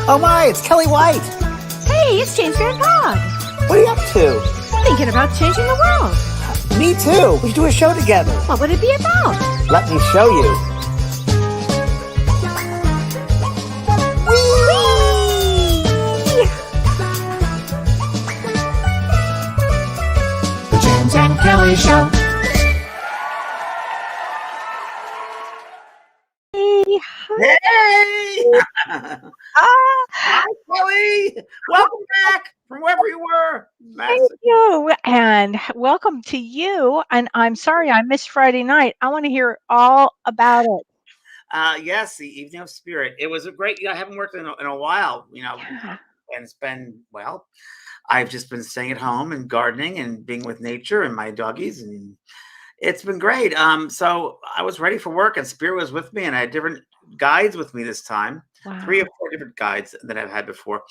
Oh my, it's Kellee White. Hey, it's James Van Pod. What are you up to? Thinking about changing the world. Me too. We should do a show together. What would it be about? Let me show you. The James and Kellee Show. Hey! Hi, Kellee. Welcome back from wherever you were. Thank you, and welcome to you. And I'm sorry I missed Friday night. I want to hear all about it. Yes, the Evening of Spirit. It was a great. I haven't worked in a while, Yeah. and it's been I've just been staying at home and gardening and being with nature and my doggies, and it's been great. So I was ready for work, and Spirit was with me, and I had different guides with me this time. Wow. 3 or 4 different guides that I've had before.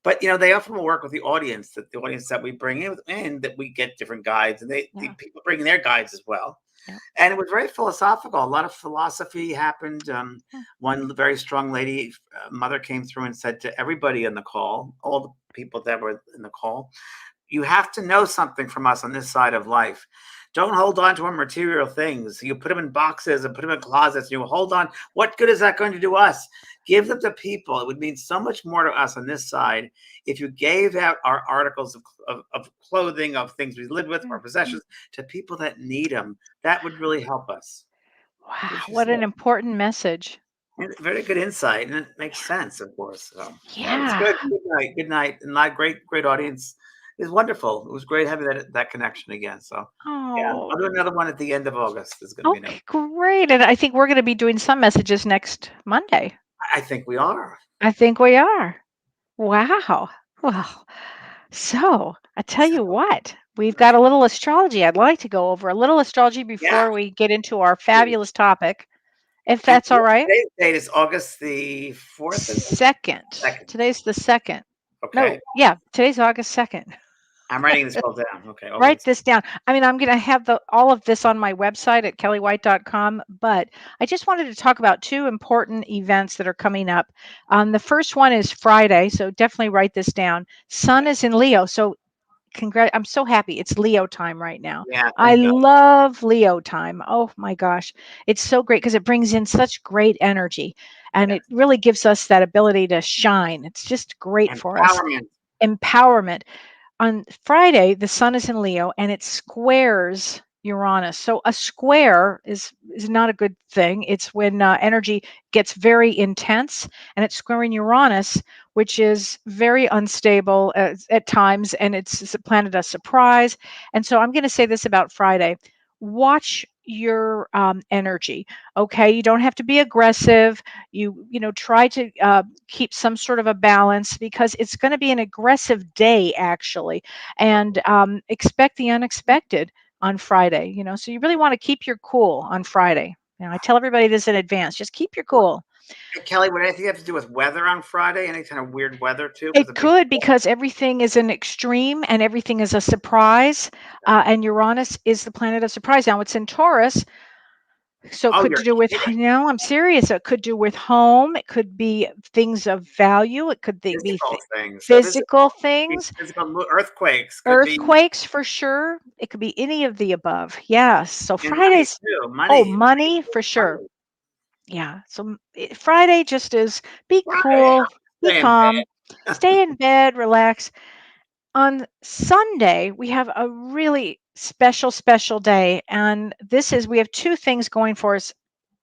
But they often will work with the audience, that we bring in, and that we get different guides, and the people bring their guides as well. Yeah. And it was very philosophical. A lot of philosophy happened. One very strong lady, mother, came through and said to everybody on the call, all the people that were in the call, you have to know something from us on this side of life. Don't hold on to our material things. You put them in boxes and put them in closets. You hold on. What good is that going to do us? Give them to people. It would mean so much more to us on this side if you gave out our articles of clothing, of things we live with, our possessions, to people that need them. That would really help us. Wow, what an important message. And very good insight, and it makes sense, of course. So, Yeah. It's good. Good night. And my great audience. It's wonderful. It was great having that connection again. So yeah, Oh, I'll do another one at the end of August. It's going to be okay, great. And I think we're going to be doing some messages next Monday. I think we are. I think we are. Wow. Well, so I tell you what, we've got a little astrology. I'd like to go over a little astrology before we get into our fabulous topic, if that's all right. Today's date is August the 4th. Second. Today's the 2nd. Okay. No, yeah, today's August 2nd. I'm writing this all down. Okay. Write this down. I mean, I'm going to have all of this on my website at kelleewhite.com, but I just wanted to talk about 2 important events that are coming up. The first one is Friday, so definitely write this down. Sun is in Leo, so I'm so happy. It's Leo time right now. Yeah, I thank God. love Leo time. Oh my gosh. It's so great because it brings in such great energy, and it really gives us that ability to shine. It's just great for us. Empowerment. On Friday, the sun is in Leo and it squares Uranus. So a square is not a good thing. It's when energy gets very intense, and it's squaring Uranus, which is very unstable at times, and it's a planet of surprise. And so I'm going to say this about Friday: watch your energy. Okay, you don't have to be aggressive. Try to keep some sort of a balance, because it's going to be an aggressive day actually, and expect the unexpected on Friday. So you really want to keep your cool on Friday. I tell everybody this in advance: just keep your cool. Hey, Kellee, would anything have to do with weather on Friday? Any kind of weird weather too? It could, because everything is an extreme and everything is a surprise, and Uranus is the planet of surprise. Now it's in Taurus, so it could do with, I'm serious. It could do with home. It could be things of value. It could be physical things. Physical earthquakes. Earthquakes for sure. It could be any of the above. Yes. So Fridays. Money for sure. Yeah. So Friday just is be cool, be calm, stay in bed, relax. On Sunday, we have a really special day. And we have 2 things going for us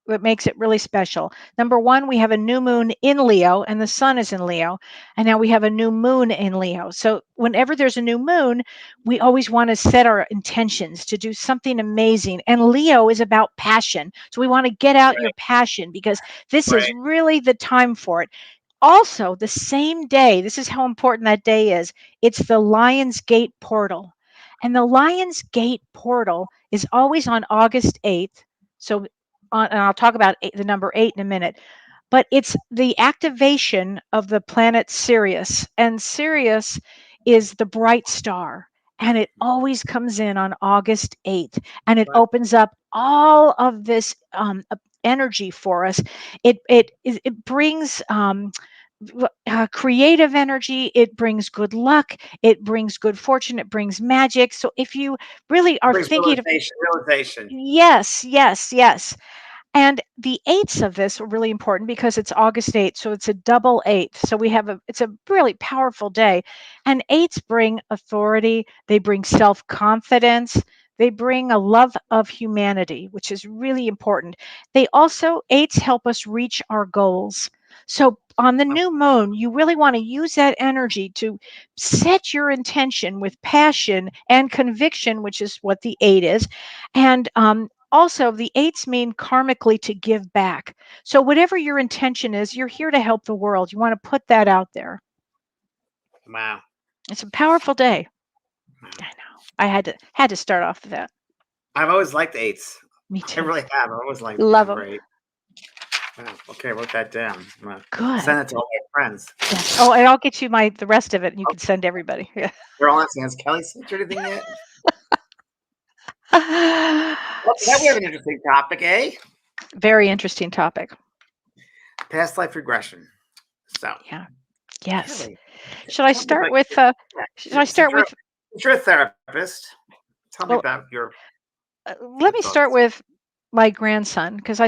that makes it really special. Number one, we have a new moon in Leo, and the sun is in Leo. And now we have a new moon in Leo. So whenever there's a new moon, we always want to set our intentions to do something amazing. And Leo is about passion. So we want to get out your passion, because this is really the time for it. Also, the same day, this is how important that day is. It's the Lion's Gate portal. And the Lion's Gate portal is always on August 8th. So and I'll talk about the number 8 in a minute, but it's the activation of the planet Sirius, and Sirius is the bright star, and it always comes in on August 8th, and it opens up all of this energy for us. It brings creative energy. It brings good luck. It brings good fortune. It brings magic. So if you really It are brings thinking of, realization. yes, yes, yes. And the eights of this are really important because it's August 8th, so it's a double eighth. So it's a really powerful day. And eights bring authority, they bring self-confidence, they bring a love of humanity, which is really important. Eights help us reach our goals. So on the new moon, you really want to use that energy to set your intention with passion and conviction, which is what the eight is. And also, the eights mean karmically to give back. So, whatever your intention is, you're here to help the world. You want to put that out there. Wow. It's a powerful day. Wow. I know. I had to start off with that. I've always liked eights. Me I too. really have. I always liked the Love number them. 8. Wow. Okay, I wrote that down. Good. Send it to all my friends. Yes. Oh, and I'll get you the rest of it, and you can send everybody. Yeah. They're all asking, has Kellee sent you anything yet? Well, now we have an interesting topic, eh? Very interesting topic. Past life regression. So, Yeah. Yes. Kellee, Should I tell me start about with? Should I start with? since you're a therapist, tell me Well, about your let me start thoughts. with my grandson because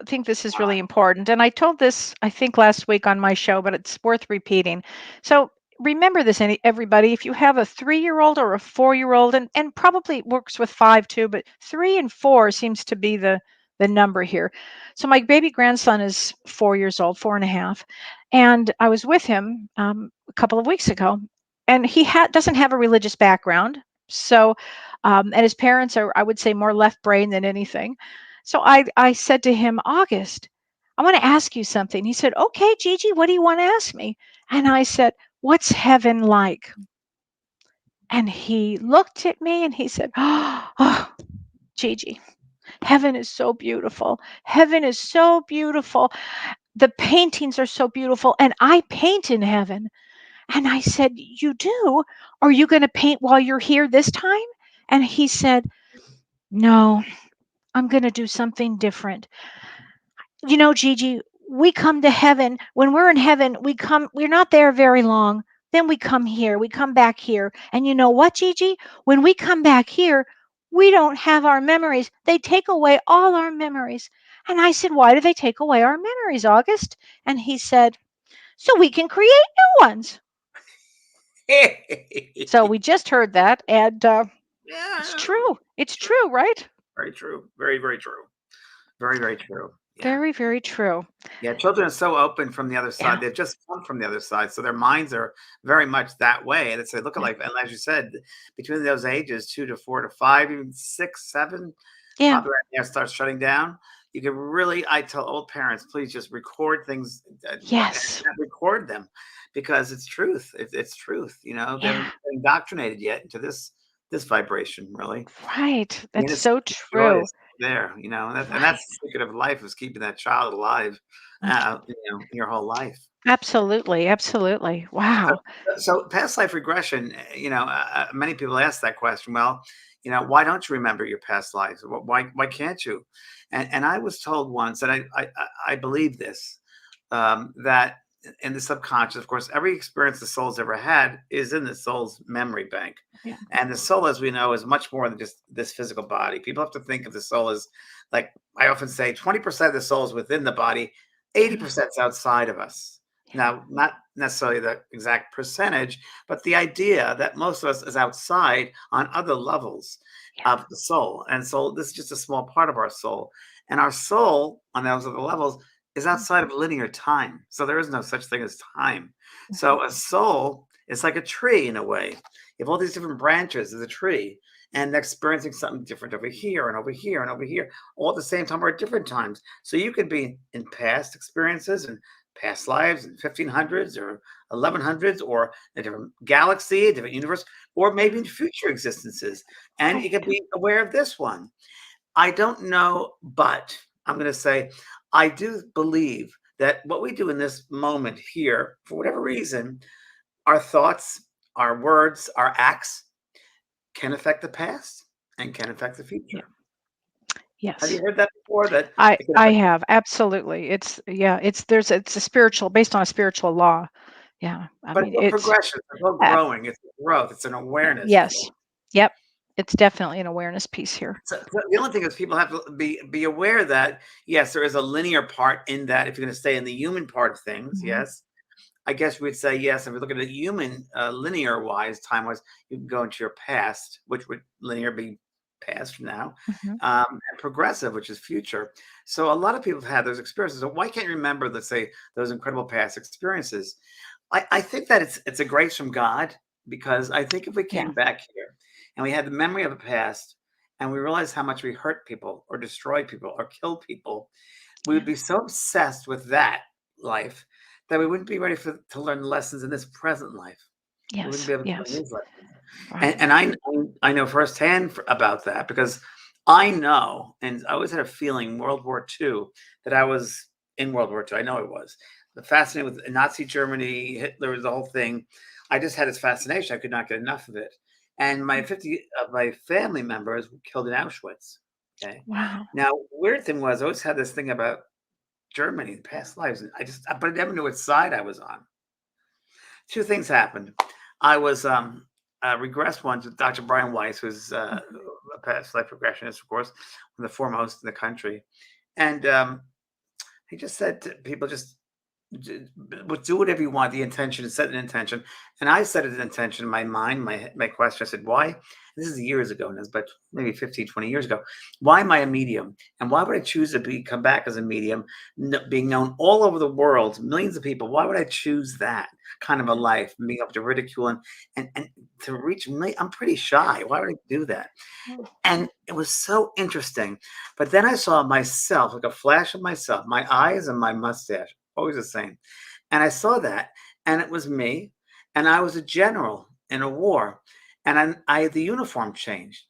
think this is really important. And I told this I think last week on my show, but it's worth repeating. So remember this, everybody. If you have a 3-year-old or a 4-year-old, and probably works with 5 too, but 3 and 4 seems to be the number here. So my baby grandson is 4 years old, 4.5, and I was with him a couple of weeks ago, and he doesn't have a religious background. So and his parents are, I would say, more left brain than anything. So I said to him, August, I want to ask you something. He said, okay, Gigi, what do you want to ask me? And I said, what's heaven like? And he looked at me and he said, oh, Gigi, heaven is so beautiful. Heaven is so beautiful. The paintings are so beautiful. And I paint in heaven. And I said, you do? Are you going to paint while you're here this time? And he said, no, I'm going to do something different. You know, Gigi, we come to heaven. When we're in heaven, we're not there very long. Then we come here, we come back here. And you know what, Gigi? When we come back here, we don't have our memories. They take away all our memories. And I said, why do they take away our memories, August? And he said, so we can create new ones. So we just heard that, and it's Yeah. true. It's true, right? Very true. Very, very true. Very, very true. Yeah. Very, very true. Yeah, children are so open from the other Yeah. side. They've just come from the other side, so their minds are very much that way. And it's a look at Yeah. life. And as you said, between those ages, 2 to 4 to 5, even 6, 7, Yeah. probably right there starts shutting down. You can really, I tell old parents, please just record things. Yes. Record them because it's truth. It's truth. You know, they haven't Yeah. been indoctrinated yet into this vibration, really. Right. The That's innocence, so the joy true. is there, you know, and Right. that's the secret of life is keeping that child alive, you know, your whole life. Absolutely. Absolutely. So, Wow. past life regression, you know, many people ask that question. Well, you know, why don't you remember your past lives? Why can't you? And I was told once, and I believe this, that in the subconscious, of course, every experience the soul's ever had is in the soul's memory bank. Yeah. And the soul, as we know, is much more than just this physical body. People have to think of the soul as, like I often say, 20% of the soul is within the body, 80% is outside of us. Now, not necessarily the exact percentage, but the idea that most of us is outside on other levels Yeah. of the soul. And so this is just a small part of our soul. And our soul on those other levels is outside of linear time. So there is no such thing as time. Mhm. So a soul is like a tree in a way. You have all these different branches of the tree and experiencing something different over here and over here and over here, all at the same time or at different times. So you could be in past experiences and past lives in 1500s or 1100s or a different galaxy, a different universe, or maybe in future existences. And you can Right. be aware of this one. I don't know, but I'm going to say I do believe that what we do in this moment here, for whatever reason, our thoughts, our words, our acts can affect the past and can affect the Yeah. future. Have you Yes. heard that before? That I because I have, absolutely. It's based on a spiritual law. Yeah. I but it's mean, a it's progression. It's about uh, growing. It's a growth. It's an awareness yes. thing. Yep. It's definitely an awareness piece here. So the only thing is people have to be aware that yes, there is a linear part in that. If you're going to stay in the human part of things, Mhm. yes, I guess we'd say yes. If we look at it human, linear wise, time wise, you can go into your past, which would linear be past now, Mhm. and progressive, which is future. So a lot of people have had those experiences. So why can't you remember, let's say, those incredible past experiences? I think that it's a grace from God because I think if we Yeah. came back here and we had the memory of a past and we realized how much we hurt people or destroyed people or killed people, we would Yeah. be so obsessed with that life that we wouldn't be ready to learn lessons in this present life. We wouldn't Yes. be able to learn Yes. these lessons. Right. And I know firsthand about that because I know, and I always had a feeling World War II that I was in World War II. I know I was. The fascinated with Nazi Germany, Hitler was the whole thing. I just had this fascination. I could not get enough of it. And my 50 of my family members were killed in Auschwitz. Okay. Wow. Now, weird thing was I always had this thing about Germany in past lives. And but I never knew which side I was on. Two things happened. I was regressed once with Dr. Brian Weiss, who's Mhm. a past life regressionist, of course, one of the foremost in the country. And he just said to people, just do whatever you want. The intention is set an intention, and I set an intention in my mind. My question. I said, "Why?" This is years ago, and it's but maybe 15, 20 years ago. Why am I a medium, and why would I choose to come back as a medium, being known all over the world, millions of people? Why would I choose that kind of a life, being able to ridicule and to reach me? I'm pretty shy. Why would I do that? Oh, And it was so interesting. But then I saw myself, like a flash of myself, my eyes and my mustache, always the same. And I saw that, and it was me, and I was a general in a war, and the uniform changed.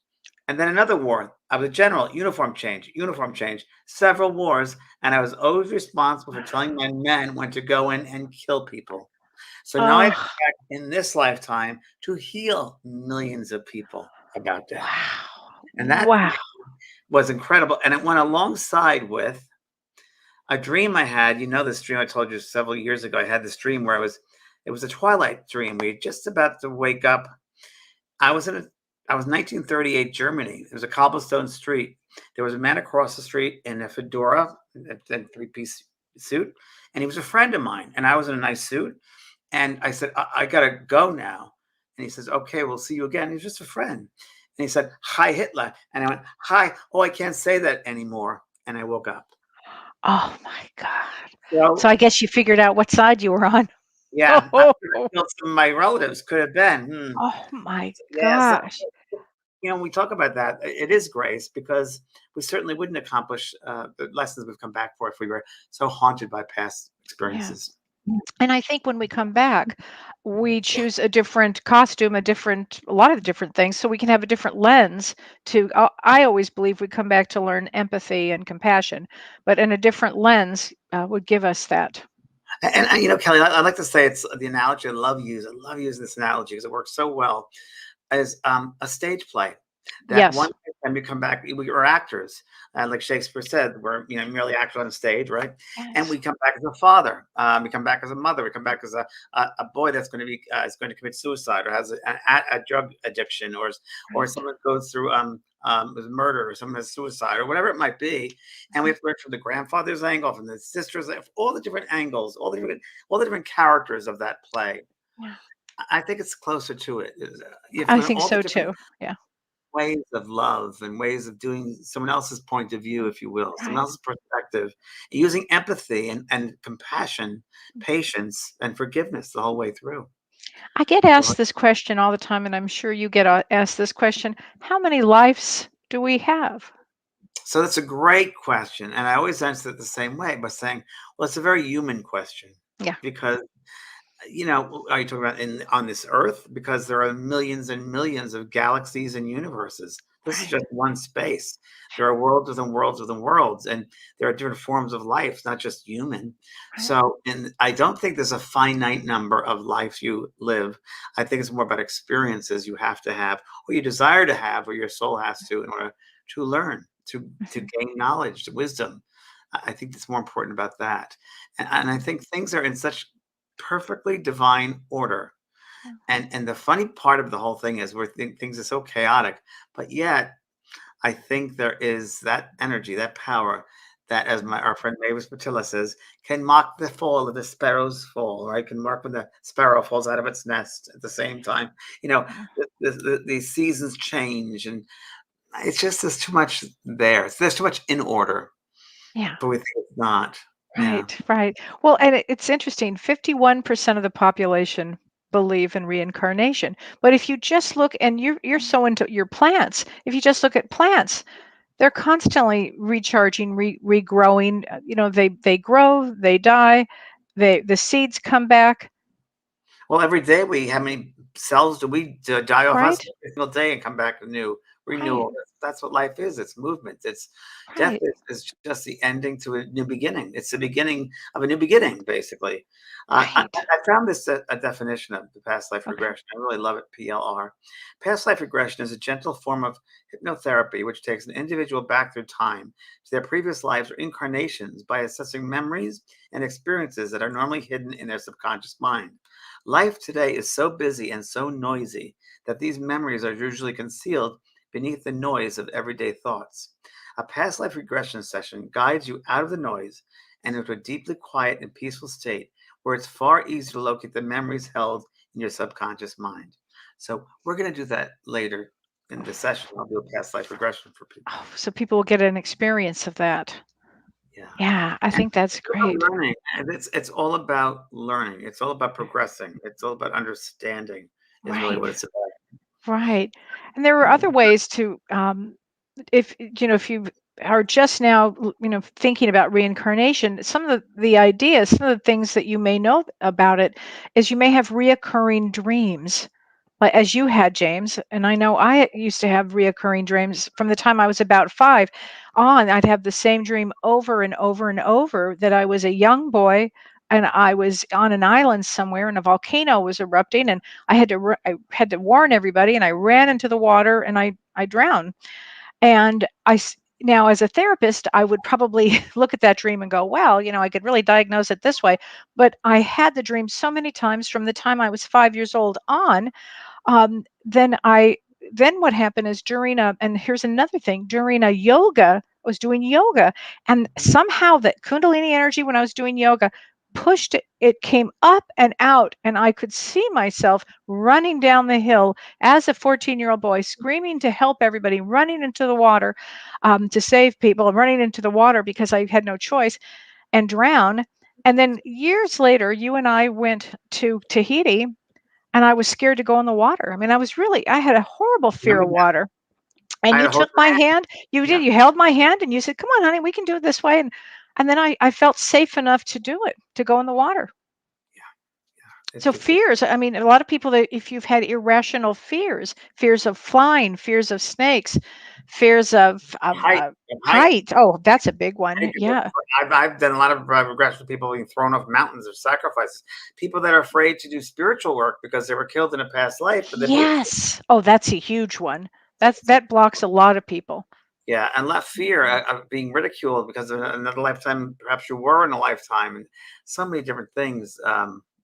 And then another war, I was a general, uniform change, several wars, and I was always responsible for telling my men when to go in and kill people. So now I have to oh, come back in this lifetime to heal millions of people about that. wow. And that to Wow. me was incredible. And it went alongside with a dream I had. You know, this dream I told you several years ago. I had this dream where it was a twilight dream. We were just about to wake up. I was I was 1938 Germany. It was a cobblestone street. There was a man across the street in a fedora and three-piece suit, and he was a friend of mine. And I was in a nice suit. And I said, I gotta go now. And he says, okay, we'll see you again. He's just a friend. And he said, hi, Hitler. And I went, hi. Oh, I can't say that anymore. And I woke up. Oh my God. So So, I guess you figured out what side you were on. yeah, I Oh, feel some of my relatives could have been. oh my Yeah. So, gosh. we talk about that. It is grace because we certainly wouldn't accomplish the lessons we've come back for if we were so haunted by past Yeah. experiences. And I think when we come back, we choose a different costume, a lot of different things, so we can have a different lens to. I always believe we come back to learn empathy and compassion, but in a different lens would give us that. And Kelly, I like to say it's the analogy I love using. I love using this analogy because it works so well. As a stage play. That one Yes. time you come back, we are actors, like Shakespeare said, we're merely actors on stage, right? And Yes. we come back as a father, we come back as a mother, we come back as a boy that's going to be is going to commit suicide or has a drug addiction, or Right. someone goes through with murder, or someone has suicide, or whatever it might be, and we Mhm. have to work from the grandfather's angle, from the sister's, all the different angles, all the different characters of that play. Yeah. I think it's closer to it. You have to I learn think all the so different too. Yeah. ways of love and ways of doing someone else's point of view, if you will, someone Right. else's perspective, using empathy and compassion, patience, and forgiveness the whole way through. I get asked this question all the time, and I'm sure you get asked this question. How many lives do we have? So that's a great question. And I always answer it the same way by saying, well, it's a very human question Yeah. because are you talking about on this earth? Because there are millions and millions of galaxies and universes. This is Right. just one space. There are worlds within worlds within worlds, and there are different forms of life, not just human. Right. So, and I don't think there's a finite number of life you live. I think it's more about experiences you have to have, or you desire to have, or your soul has to, in order to learn. to gain knowledge, wisdom. I think it's more important about that. And I think things are in such perfectly divine order. And the funny part of the whole thing is things are so chaotic, but yet I think there is that energy, that power that, as our friend Mavis Patilla says, can mark the fall of the sparrow's fall, right? Can mark when the sparrow falls out of its nest at the same time. You know, these seasons change, and it's just there's too much there. There's too much in order, Yeah. but we think it's not. Yeah. Right, right. Well, and it's interesting. 51% of the population believe in reincarnation. But if you just look, and you're so into your plants, if you just look at plants, they're constantly recharging, regrowing. They grow, they die, the seeds come back. Well, every day how many cells do we die off us Right, every single day and come back new right, renewal? That's what life is. It's movement. It's death right. is just the ending to a new beginning. It's the beginning of a new beginning, basically. Right. I found this a definition of the past life Okay. regression. I really love it. PLR. Past life regression is a gentle form of hypnotherapy which takes an individual back through time to their previous lives or incarnations by assessing memories and experiences that are normally hidden in their subconscious mind. Life today is so busy and so noisy that these memories are usually concealed beneath the noise of everyday thoughts. A past life regression session guides you out of the noise and into a deeply quiet and peaceful state where it's far easier to locate the memories held in your subconscious mind. So, we're going to do that later in the session. I'll do a past life regression for people. Oh, so people will get an experience of that. Yeah. Yeah, I And think that's it's all great. about learning. And it's all about learning. It's all about progressing. It's all about understanding, is really Right, what it's about. right. And there are other ways to, if you are just now, thinking about reincarnation, some of the ideas, some of the things that you may know about it is you may have reoccurring dreams. Like as you had, James, and I know I used to have reoccurring dreams from the time I was about 5 on. I'd have the same dream over and over and over that I was a young boy and I was on an island somewhere and a volcano was erupting and I had to warn everybody and I ran into the water and I drowned. And now as a therapist, I would probably look at that dream and go, well, I could really diagnose it this way. But I had the dream so many times from the time I was 5 years old on. Then what happened is and here's another thing, during a yoga, I was doing yoga, and somehow that kundalini energy when I was doing yoga pushed it came up and out, and I could see myself running down the hill as a 14-year-old boy, screaming to help everybody, running into the water to save people, and running into the water because I had no choice and drown. And then years later, you and I went to Tahiti and I was scared to go in the water. I mean, I had a horrible fear Remember of that? water. And I had you a hold took your my hand. hand. Yeah, You held my hand and you said, "Come on, honey, we can do it this way." And then I felt safe enough to do it, to go in the water. yeah, yeah. So fears, I mean, a lot of people that if you've had irrational fears, fears of flying, fears of snakes, fears Height, height. height. Oh, that's a big one. Height Yeah. I've done a lot of regression with people being thrown off mountains or sacrifices. People that are afraid to do spiritual work because they were killed in a past life, but they moved. Yes. Oh, that's a huge one. It's a That blocks a lot of people. Yeah, and left fear of being ridiculed because of another lifetime. Perhaps you were in a lifetime, and so many different things.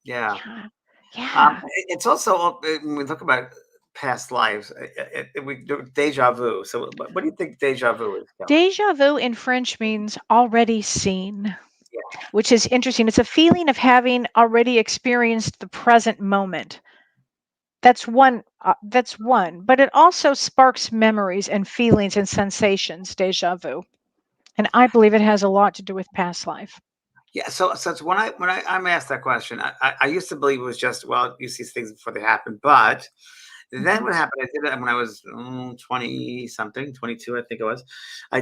Yeah, Yeah. Yeah. it's also when we talk about past lives, we do deja vu. So, what do you think deja vu is, Kelly? Deja vu in French means already seen, Yeah, which is interesting. It's a feeling of having already experienced the present moment. That's one, but it also sparks memories and feelings and sensations, deja vu. And I believe it has a lot to do with past life. yeah. So it's I'm asked that question, I used to believe it was just, well, you see things before they happen, but then Mhm. what happened, I did that when I was 20 something, 22, I think it was.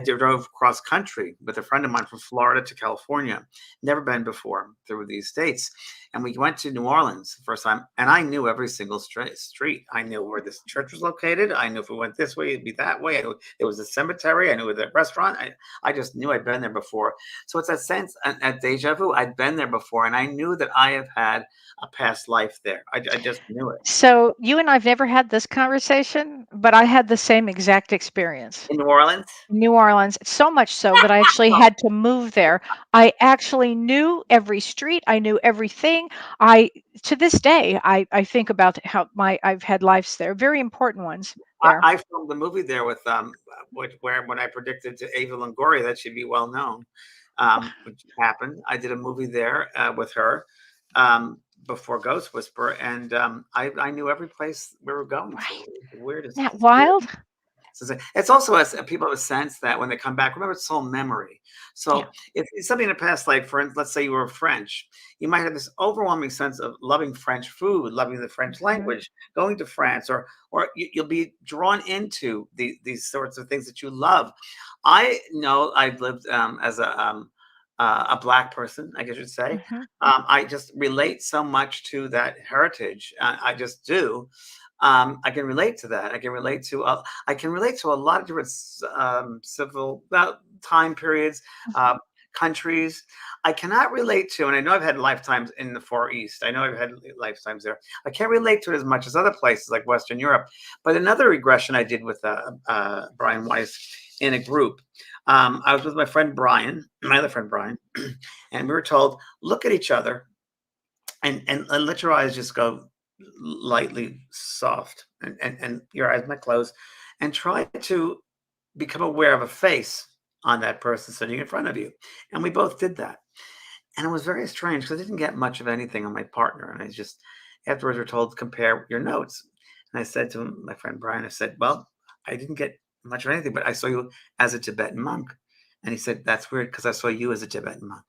Drove cross country with a friend of mine from Florida to California. Never been before through these states. And we went to New Orleans the first time, and I knew every single street. I knew where this church was located. I knew if we went this way, it'd be that way. I knew it was a cemetery. I knew the restaurant. I just knew I'd been there before. So it's that sense at deja vu. I'd been there before, and I knew that I have had a past life there. I just knew it. So you and I've never had had this conversation, but I had the same exact experience. In New Orleans? New Orleans, so much so that I actually had to move there. I actually knew every street, I knew everything. I To this day, I think about how I've had lives there, very important ones there. I filmed the movie there with where when I predicted to Ava Longoria that she'd be well known, which happened. I did a movie there with her before Ghost Whisperer, and I knew every place we were going to. Right. It was the weirdest. Isn't that It's weird. wild? So it's also people have a sense that when they come back, remember, it's all memory. Yeah. So if it's something in a past life, for instance, let's say you were French, you might have this overwhelming sense of loving French food, loving the French language, going to France, or you'll be drawn into these sorts of things that you love. I know I've lived as a Black person, I guess you'd say. I just relate so much to that heritage. I just do. I can relate to that. I can relate to a lot of different civil time periods, countries. I cannot relate to, and I know I've had lifetimes in the Far East. I know I've had lifetimes there. I can't relate to it as much as other places like Western Europe. But another regression I did with Brian Weiss in a group. I was with my friend Brian, my other friend Brian, and we were told, look at each other and let your eyes just go lightly soft, and your eyes might close, and try to become aware of a face on that person sitting in front of you. And we both did that. And it was very strange because I didn't get much of anything on my partner. And I just, afterwards, we're told to compare your notes. And I said to my friend Brian, I said, well, I didn't get much of anything, but I saw you as a Tibetan monk. And he said, that's weird because I saw you as a Tibetan monk.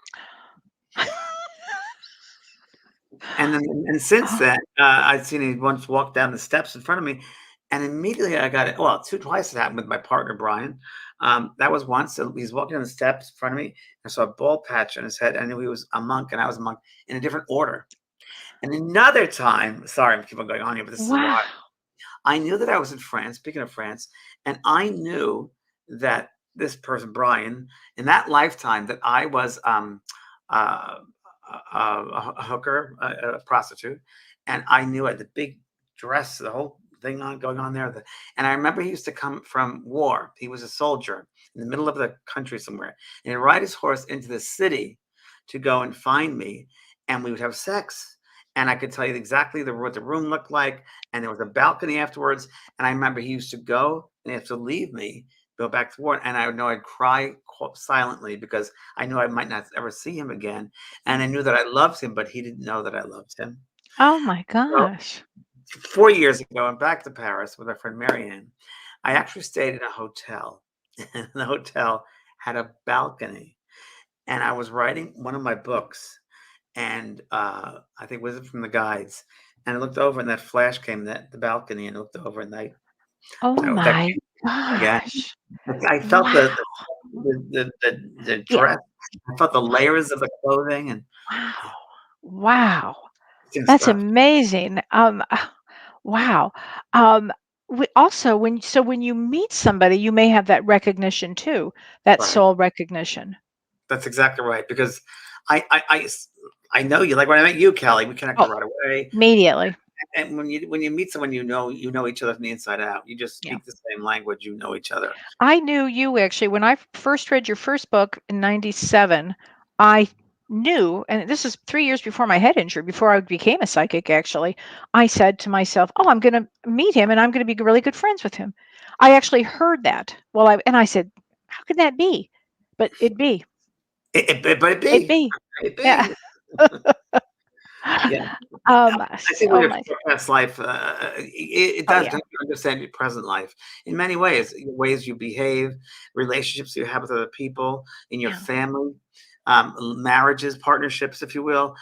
And since then, I'd seen him once walk down the steps in front of me, and immediately I got it. Well, twice it happened with my partner Brian. That was once. So he's walking down the steps in front of me. I saw a bald patch on his head. I knew he was a monk, and I was a monk in a different order. And another time, sorry, I'm keeping going on here, but this is why I knew that I was in France. Speaking of France, and I knew that this person Brian, in that lifetime, that I was a hooker, a prostitute, and I knew it. The big dress, the whole thing going on there. And I remember he used to come from war. He was a soldier in the middle of the country somewhere, and he'd ride his horse into the city to go and find me, and we would have sex. And I could tell you exactly what the room looked like, and there was a balcony afterwards. And I remember he used to go and he had to leave me, go back to war, and I would know I'd cry silently because I knew I might not ever see him again, and I knew that I loved him, but he didn't know that I loved him. Oh my So gosh. 4 years ago, I'm back to Paris with my friend Marianne. I actually stayed in a hotel, and the hotel had a balcony, and I was writing one of my books, and I think Wisdom from the Guides, and I looked over, and that flash came, that the balcony, and I looked over, and Oh that my came again. gosh. I felt Wow. the Yeah. dress. I felt the layers of the clothing, and Wow. yeah, Wow. interesting That's stuff. amazing. Wow. Um, also, when you meet somebody, you may have that recognition too, that Right. soul recognition. That's exactly right, because I I I s I know you, like, when I met you, Kelly, we connected Oh, right away, immediately. and when you meet someone you know each other from the inside out. You just Yeah. speak the same language, you know each other. I knew you actually when I first read your first book in 97. I knew, and this is 3 years before my head injury, before I became a psychic actually. I said to myself, "Oh, I'm going to meet him and I'm going to be really good friends with him." I actually heard that. I said, "How can that be?" But it be. But it It be. be. It Yeah. be. Yeah. I think So with much. your past life, it Oh does yeah. help you understand your present life in many ways. Ways you behave, relationships you have with other people, in your Yeah. family, marriages, partnerships, if you will,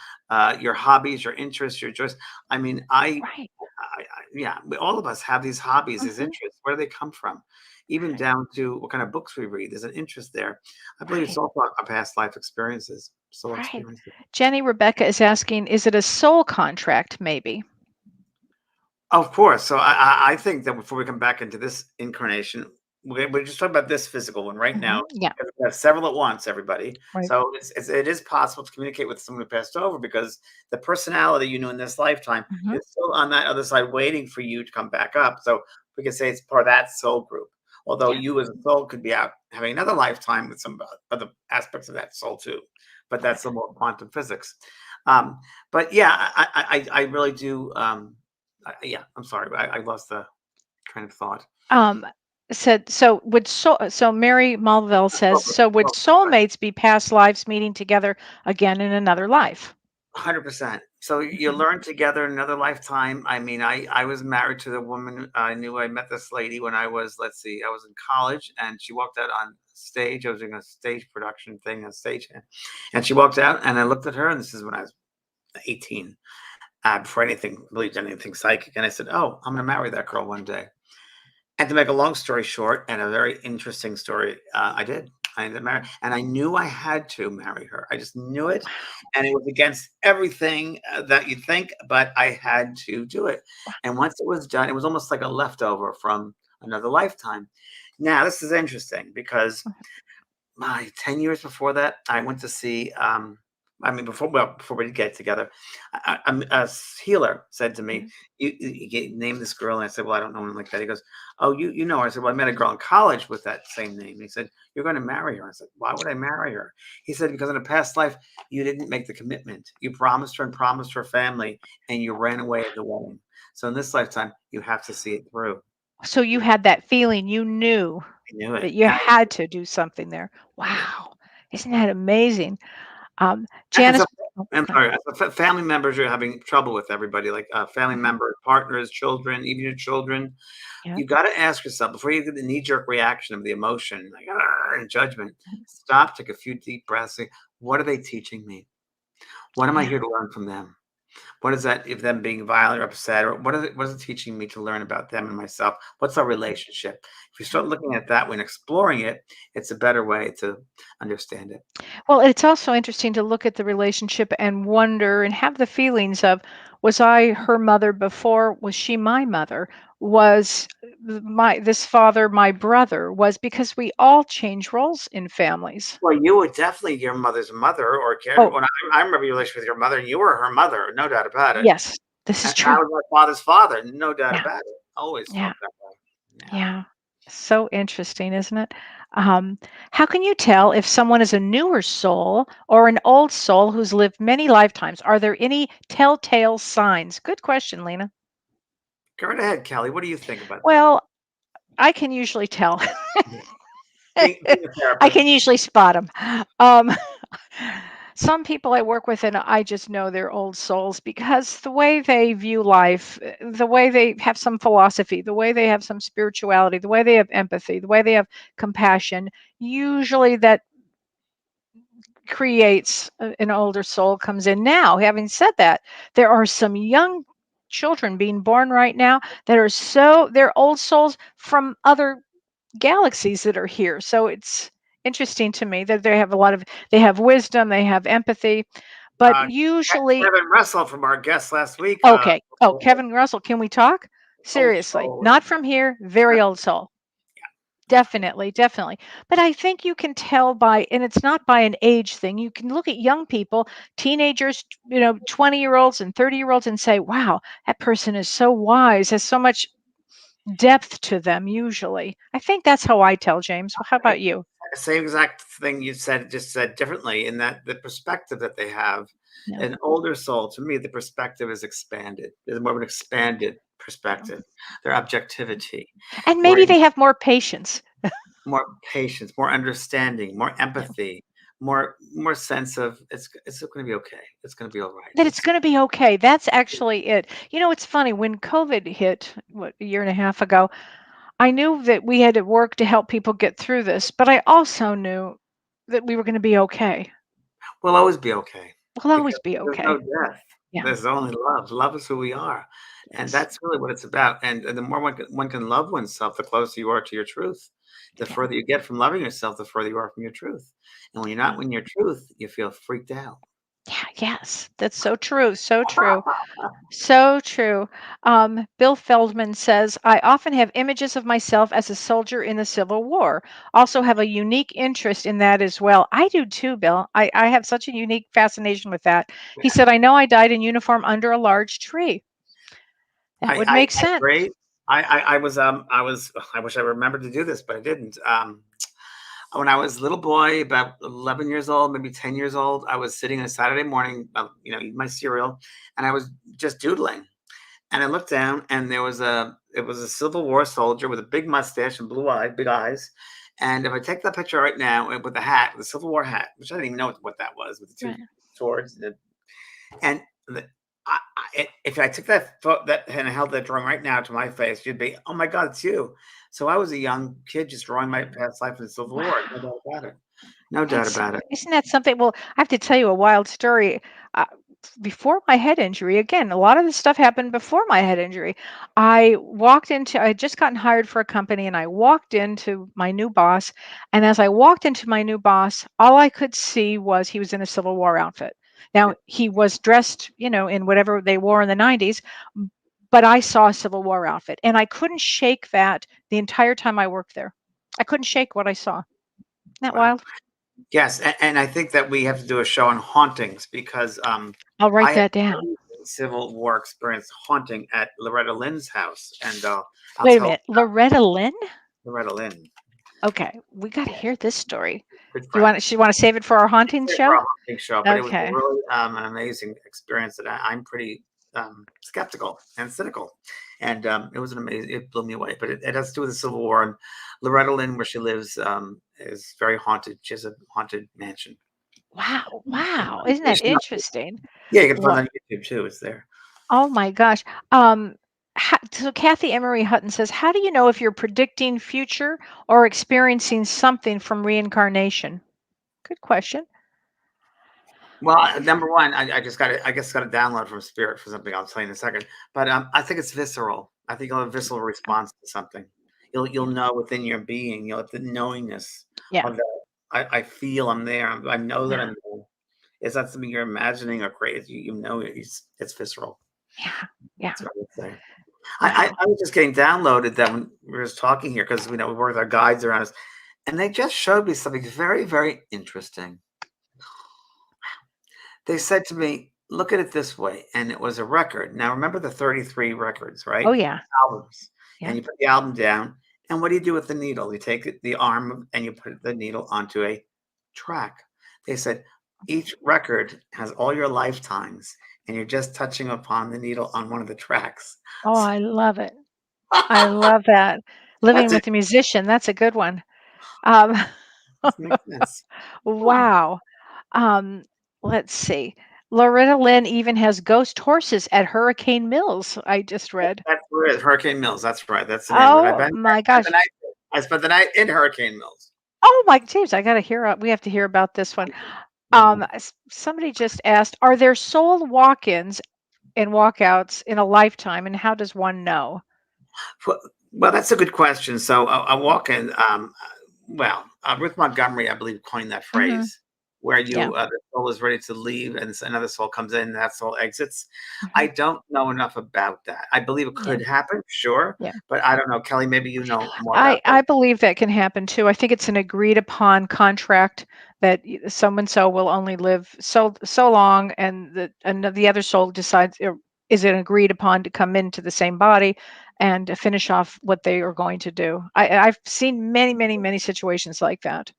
your hobbies, your interests, your joys. I mean, Right. yeah, all of us have these hobbies, these Mhm. interests. Where do they come from? Even Right. down to what kind of books we read. There's an interest there. I believe it's Right. all about our past life experiences, soul Right. experiences. Jenny Rebecca is asking, is it a soul contract maybe? Of course. So I think that before we come back into this incarnation, we're just talking about this physical one right now. Yeah. We have several at once, everybody. Right. So it is possible to communicate with someone who passed over, because the personality you knew in this lifetime Mhm. is still on that other side waiting for you to come back up. So we can say it's part of that soul group. Although Yeah. you as a soul could be out having another lifetime with some other aspects of that soul too. But that's the more quantum physics. But yeah, I really do. Yeah, I'm sorry, I lost the train of thought. Um, Said so Mary Malville says, so would soulmates be past lives meeting together again in another life? 100%. So you Mhm. learn together in another lifetime. I mean, I was married to the woman. I met this lady when I was, let's see, I was in college, and she walked out on stage. I was doing a stage production thing on stage, and she walked out, and I looked at her, and this is when I was 18, before anything believed anything psychic, and I said, "Oh, I'm going to marry that girl one day." And to make a long story short, and a very interesting story, I did. I ended up marrying, and I knew I had to marry her. I just knew it, and it was against everything that you think, but I had to do it. And once it was done, it was almost like a leftover from another lifetime. Now, this is interesting because my 10 years before that, I went to see, I mean, before we get together, a healer said to me, Mhm. you name this girl. And I said, well, I don't know one like that. He goes, oh, you know her. I said, well, I met a girl in college with that same name. He said, you're going to marry her. I said, why would I marry her? He said, because in a past life, you didn't make the commitment. You promised her and promised her family, and you ran away at the wedding. So in this lifetime, you have to see it through. So you had that feeling, you knew I knew it. that you had to do something there. Yeah. Wow. Isn't that amazing? And Janice, so oh, I'm go ahead. sorry, family members are having trouble with everybody, like, family Mhm. members, partners, children, even your children. Yeah. You gotta ask yourself before you get the knee-jerk reaction of the emotion, like, "Argh," and judgment, Mhm. stop, take a few deep breaths, say, "What are they teaching me? What am I Yeah. here to learn from them? What is that, if them being violent or upset, or what is it teaching me to learn about them and myself? What's our relationship?" If you Yeah. start looking at that when exploring it, it's a better way to understand it. Well, it's also interesting to look at the relationship and wonder and have the feelings of, was I her mother before? Was she my mother? Was my this father my brother? Was because we all change roles in families. Well, you were definitely your mother's mother, or care. Oh, When I remember your relationship with your mother, you were her mother, no doubt about it. yes, this is And I true. was my father's father, no doubt Yeah, about it. Always yeah, felt that way. Yeah. yeah. So interesting, isn't it? Um, how can you tell if someone is a newer soul or an old soul who's lived many lifetimes? Are there any telltale signs? Good question, Lena. Go right ahead, Kelly. What do you think about that? Well, I can usually tell. Yeah. Being a I therapist. can usually spot them. Um, some people I work with, and I just know they're old souls because the way they view life, the way they have some philosophy, the way they have some spirituality, the way they have empathy, the way they have compassion, usually that creates an older soul comes in. Now, having said that, there are some young children being born right now that are they're old souls from other galaxies that are here. So it's interesting to me that they have wisdom, they have empathy, but Uh, usually Kevin Russell from our guest last week. okay. Oh, Kevin Russell, can we talk? Old Seriously, soul. not from here, very old soul. Yeah. Definitely, definitely. But I think you can tell by, and it's not by an age thing. You can look at young people, teenagers, 20-year-olds and 30-year-olds and say, wow, that person is so wise, has so much depth to them usually. I think that's how I tell, James. Well, how about you? Same exact thing you said, just said differently, in that the perspective that they have. Yeah. An older soul, to me, the perspective is expanded. There's more of an expanded Yeah. perspective. Their objectivity, And more maybe they have more patience. more patience, more understanding, more Yeah. empathy, more sense of it's going to be okay. It's going to be all right. That it's going to be okay. That's actually it. It's funny when COVID hit, what, a year and a half ago, I knew that we had to work to help people get through this, but I also knew that we were going to be okay. We'll always be okay, We'll always because be there's no okay. death. Yeah. There's only love. Love is who we are, and Yes. that's really what it's about. And the more one can love oneself, the closer you are to your truth. The Yeah. further you get from loving yourself, the further you are from your truth. And when you're Yeah. not in your truth, you feel freaked out. Yeah, yes, that's so true, so true. So true. Bill Feldman says, I often have images of myself as a soldier in the Civil War. Also have a unique interest in that as well. I do too, Bill. I have such a unique fascination with that. He said, I know I died in uniform under a large tree. That would I make sense. agree. I wish I remembered to do this, but I didn't. When I was a little boy, about 11 years old, maybe 10 years old, I was sitting on a Saturday morning, eating my cereal, and I was just doodling. And I looked down, and it was a Civil War soldier with a big mustache and big eyes. And if I take that picture right now with the hat, the Civil War hat, which I didn't even know what that was, with the two Right. swords, and if I took that and I held that drawing right now to my face, you'd be, oh my God, it's you. So I was a young kid just drawing my past life in the Civil War. No Wow. doubt about it. No doubt about it. Isn't that something? Well, I have to tell you a wild story. Uh, Before my head injury, again, a lot of this stuff happened before my head injury. I had just gotten hired for a company and I walked into my new boss. And as I walked into my new boss, all I could see was he was in a Civil War outfit. Yeah. Now, he was dressed, in whatever they wore in the 90s, but I saw a Civil War outfit and I couldn't shake that the entire time I worked there. I couldn't shake what I saw. Isn't that Wow. wild? Yes, and I think that we have to do a show on hauntings because I'll I write had that down. a Civil War experience haunting at Loretta Lynn's house, and I'll Wait a tell minute, Loretta Lynn? Loretta Lynn. Okay, we gotta Yeah, hear this story. good You friend. wanna save it for our haunting For a show? haunting show, but it was Okay. really an amazing experience that I'm pretty skeptical and cynical, and it was an amazing. It blew me away, but it has to do with the Civil War, and Loretta Lynn, where she lives, is very haunted. She has a haunted mansion. Wow, wow, isn't that interesting? Yeah, you can find What? that on YouTube too. It's there. Oh my gosh. Um, so Kathy Emery Hutton says, "How do you know if you're predicting future or experiencing something from reincarnation?" Good question. Well, number one, I guess got a download from Spirit for something. I'll tell you in a second. But I think it's visceral. I think you'll have a visceral response to something. You'll Yeah. know within your being. You'll have the knowingness Yeah. of that. I feel I'm there. I know that Yeah. I'm there. It's not something you're imagining or crazy. You know it's visceral. Yeah. Yeah. That's what I would say. Wow. I was just getting downloaded that when we were just talking here because we work with our guides around us, and they just showed me something very, very interesting. They said to me, "Look at it this way," and it was a record. Now remember the 33 records, Oh, right? yeah. Albums. And Yeah. you put the album down, and what do you do with the needle? You take the arm and you put the needle onto a track. They said each record has all your lifetimes, and you're just touching upon the needle on one of the tracks. Oh, I love it. I love that. Living That's it. with a musician, that's a good one. Um, Doesn't make sense. Oh, wow. Um, let's see. Loretta Lynn even has ghost horses at Hurricane Mills, I just read. that's where it is. Hurricane Mills. That's right. That's the name of it. Oh my gosh. I spent the night in Hurricane Mills. Oh my James, I gotta hear we have to hear about this one. Mhm. Somebody just asked, are there soul walk-ins and walkouts in a lifetime, and how does one know? Well, that's a good question. So a walk-in, Ruth Montgomery, I believe, coined that Hmm. phrase where Yeah. the soul is ready to leave and another soul comes in and that soul exits. I Hmm. don't know enough about that. I believe it Yeah. could happen, sure, Yeah. but I don't know. Kelly, maybe you know more I about this. I believe that can happen too. I think it's an agreed upon contract that so and so will only live so long, and the other soul decides, is it agreed upon to come into the same body and to finish off what they are going to do. I've seen many, many, many situations like that.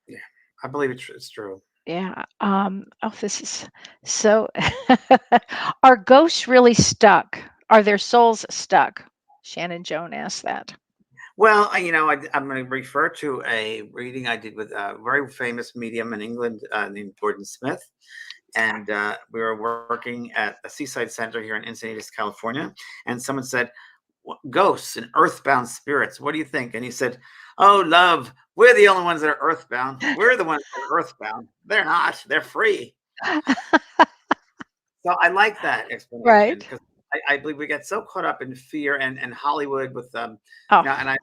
Yeah, I believe it's true. Yeah. Oh, this is so. Are ghosts really stuck? Are their souls stuck? Shannon Joan asked that. Well, I'm going to refer to a reading I did with a very famous medium in England named Gordon Smith. And we were working at a seaside center here in Encinitas, California. And someone said, ghosts and earthbound spirits. What do you think? And he said, oh, love, we're the only ones that are earthbound. We're the ones that are earthbound. They're not. They're free. So I like that explanation Right. because I believe we get so caught up in fear and Hollywood with Oh, and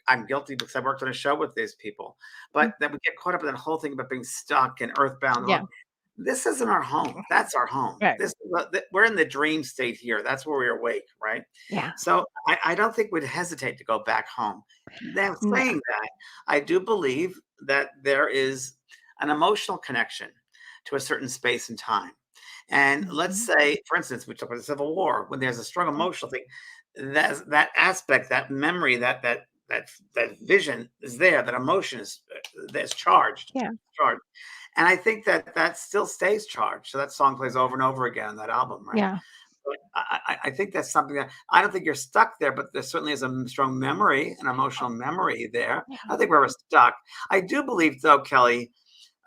I'm guilty because I worked on a show with these people, mm, but that we get caught up in that whole thing about being stuck and earthbound. yeah. this isn't our home. That's our home. Right. We're in the dream state here. That's where we're awake, right? Yeah. So I don't think we'd hesitate to go back home. Now, No. saying that, I do believe that there is an emotional connection to a certain space and time. And let's Mhm. say, for instance, we talk about the Civil War, when there's a strong emotional thing, that aspect, that memory, that vision is there, that emotion is that's charged, Yeah. charged. And I think that still stays charged. So that song plays over and over again on that album, right? Yeah. But I think that's something that I don't think you're stuck there, but there certainly is a strong memory, an emotional memory there. Yeah. I don't think we're ever stuck. I do believe, though, Kellee,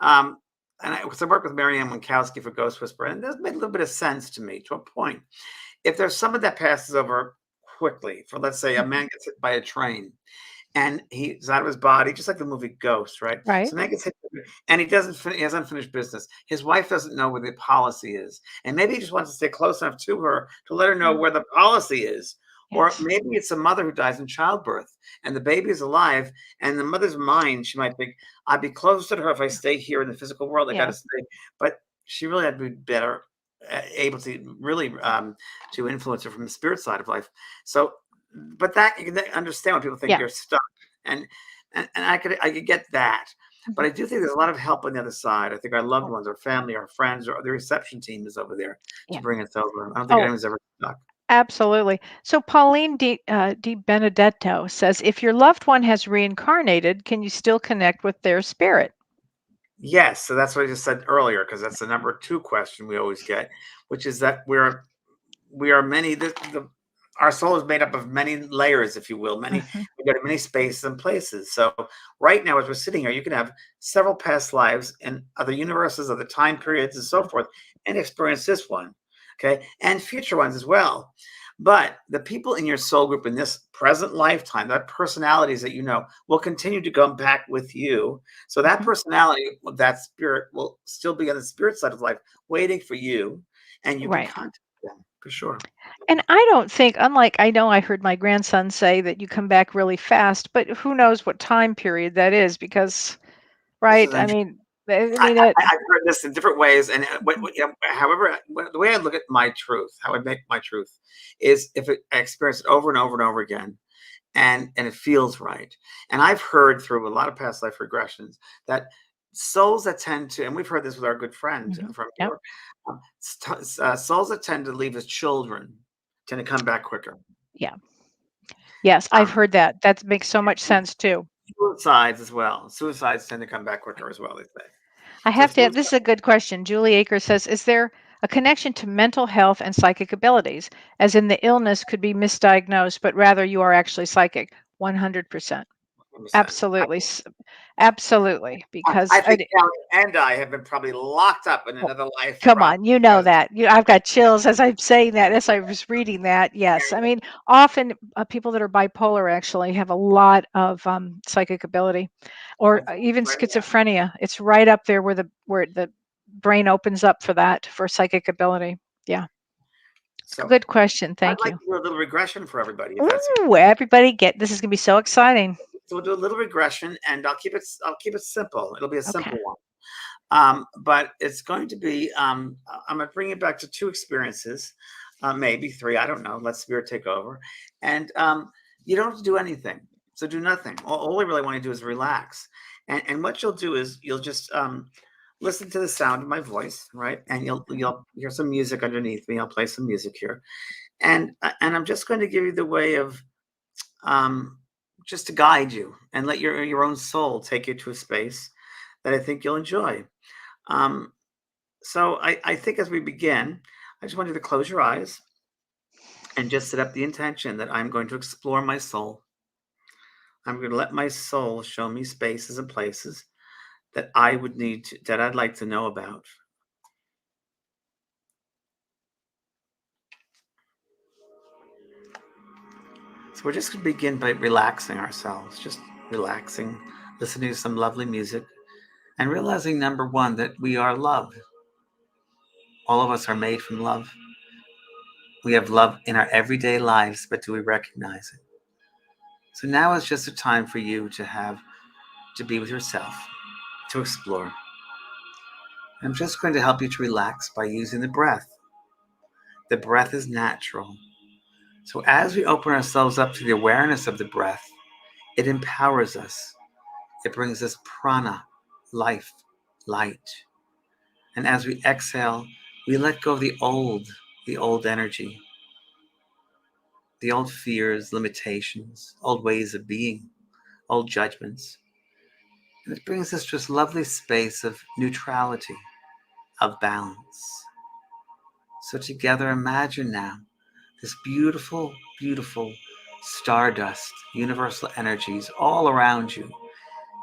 um, because I work with Marianne Winkowski for Ghost Whisperer, and this made a little bit of sense to me to a point. If there's someone that passes over quickly, for let's say a Mhm. man gets hit by a train, and he's out of his body, just like the movie Ghost, right? Right. So man gets hit, and he has unfinished business. His wife doesn't know where the policy is, and maybe he just wants to stay close enough to her to let her know Mm. where the policy is. Or Yes. maybe it's a mother who dies in childbirth, and the baby is alive, and the mother's mind, she might think, "I'd be closer to her if I stay here in the physical world. I got Yeah. to stay," but she really had to be better able to really to influence her from the spirit side of life. So, but that you can understand when people think Yeah. you're stuck, and and I could get that, but Mhm. I do think there's a lot of help on the other side. I think our loved ones, our family, our friends, or the reception team is over there to Yeah. bring us over. I don't think Oh, anyone's ever stuck. absolutely. So Pauline Di Benedetto says, if your loved one has reincarnated, can you still connect with their spirit? Yes, so that's what I just said earlier, because that's the number two question we always get, which is that we are many our soul is made up of many layers, if you will, many Mhm. we got many spaces and places. So right now, as we're sitting here, you can have several past lives in other universes, other time periods, and so forth, and experience this one, okay, and future ones as well. But the people in your soul group in this present lifetime, that personalities that you know, will continue to come back with you. So that Mhm. personality, that spirit, will still be on the spirit side of life, waiting for you, and you can Right. contact them for sure. And I don't think, unlike I know I heard my grandson say that you come back really fast, but who knows what time period that is because, This right? is I interesting. mean, I mean it. I've heard this in different ways, and however, the way I look at my truth, how I make my truth, is if I experience it over and over and over again, and it feels right. And I've heard through a lot of past life regressions that souls that tend to, and we've heard this with our good friend Mhm. from New Yep. York, souls that tend to leave as children tend to come back quicker. Yeah. Yes, I've Um, heard that. That makes so much sense too. Suicides as well. Suicides tend to come back quicker as well, they say. I So have to. suicide. This is a good question. Julie Aker says, "Is there a connection to mental health and psychic abilities, as in the illness could be misdiagnosed, but rather you are actually psychic?" 100%. 100%. Absolutely, absolutely. I Because think Kelly and I have been probably locked up in another life, come probably on, you know because that. I've got chills as I'm saying that, as I was reading that. Yes. I mean, often people that are bipolar actually have a lot of psychic ability, or of even schizophrenia. schizophrenia. It's right up there where the brain opens up for that, for psychic ability. Yeah. So Good question. I'd Thank like you. to do a little regression for everybody, if that's Ooh, everybody get this is going to be so exciting. so we'll do a little regression, and I'll keep it simple. It'll be a Okay. simple one. But it's going to be I'm going to bring it back to two experiences, maybe three. I don't know. Let spirit take over, and you don't have to do anything. So do nothing. All I really want to do is relax. And what you'll do is you'll just listen to the sound of my voice, right? And you'll hear some music underneath me. I'll play some music here, and I'm just going to give you the way of um, just to guide you and let your own soul take you to a space that I think you'll enjoy. Um, so I think as we begin, I just want you to close your eyes and just set up the intention that I'm going to explore my soul. I'm going to let my soul show me spaces and places that that I'd like to know about. So we're just going to begin by relaxing ourselves, just relaxing, listening to some lovely music, and realizing number one, that we are love. All of us are made from love. We have love in our everyday lives, but do we recognize it? So now is just a time for you to be with yourself, to explore. I'm just going to help you to relax by using the breath. The breath is natural. So as we open ourselves up to the awareness of the breath, it empowers us. It brings us prana, life, light. And as we exhale, we let go of the old energy, the old fears, limitations, old ways of being, old judgments. And it brings us to this lovely space of neutrality, of balance. So together, imagine now this beautiful, beautiful stardust, universal energies all around you.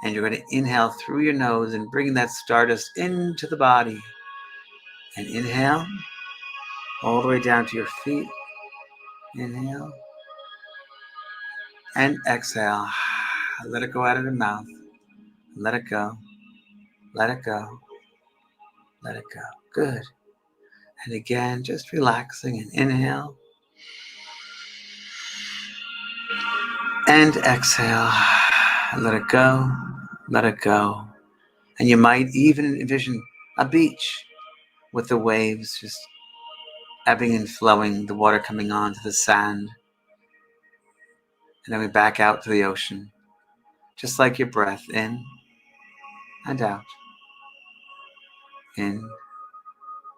And you're going to inhale through your nose and bring that stardust into the body. And inhale all the way down to your feet. Inhale and exhale. Let it go out of the mouth. Let it go. Let it go. Let it go. Good. And again, just relaxing and inhale. And exhale. Let it go. Let it go. And you might even envision a beach with the waves just ebbing and flowing, the water coming onto the sand. And then we back out to the ocean, just like your breath, in and out, in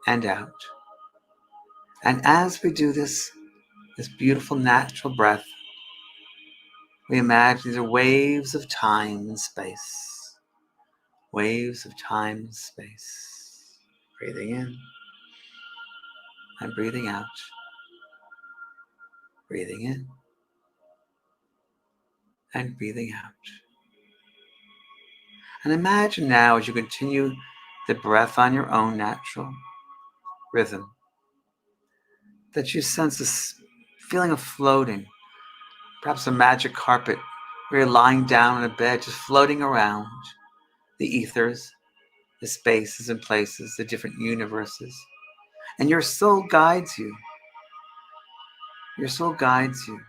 and out. And as we do this beautiful natural breath, we imagine these are waves of time and space. Waves of time and space. Breathing in and breathing out. Breathing in and breathing out. And imagine now as you continue the breath on your own natural rhythm, that you sense this feeling of floating, perhaps a magic carpet where you're lying down in a bed, just floating around the ethers, the spaces and places, the different universes. And your soul guides you. Your soul guides you